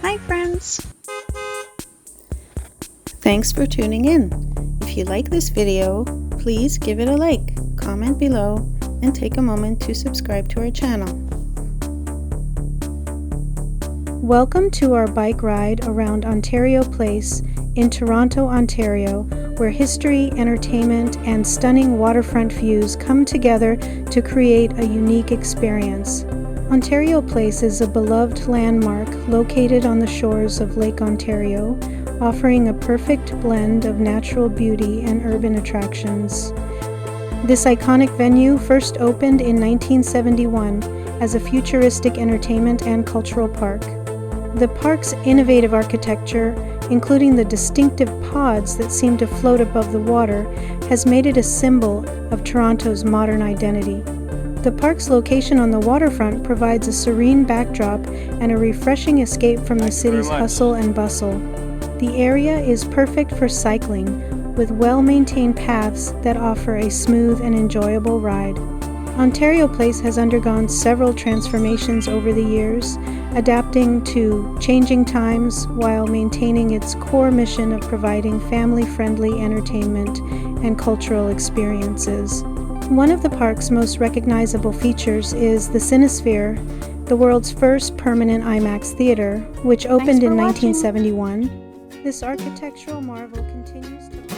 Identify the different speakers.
Speaker 1: Hi friends! Thanks for tuning in. If you like this video, please give it a like, comment below, and take a moment to subscribe to our channel. Welcome to our bike ride around Ontario Place in Toronto, Ontario, where history, entertainment, and stunning waterfront views come together to create a unique experience. Ontario Place is a beloved landmark located on the shores of Lake Ontario, offering a perfect blend of natural beauty and urban attractions. This iconic venue first opened in 1971 as a futuristic entertainment and cultural park. The park's innovative architecture, including the distinctive pods that seem to float above the water, has made it a symbol of Toronto's modern identity. The park's location on the waterfront provides a serene backdrop and a refreshing escape from the city's hustle and bustle. The area is perfect for cycling, with well-maintained paths that offer a smooth and enjoyable ride. Ontario Place has undergone several transformations over the years, adapting to changing times while maintaining its core mission of providing family-friendly entertainment and cultural experiences. One of the park's most recognizable features is the Cinesphere, the world's first permanent IMAX theater, which opened in 1971. This architectural marvel continues to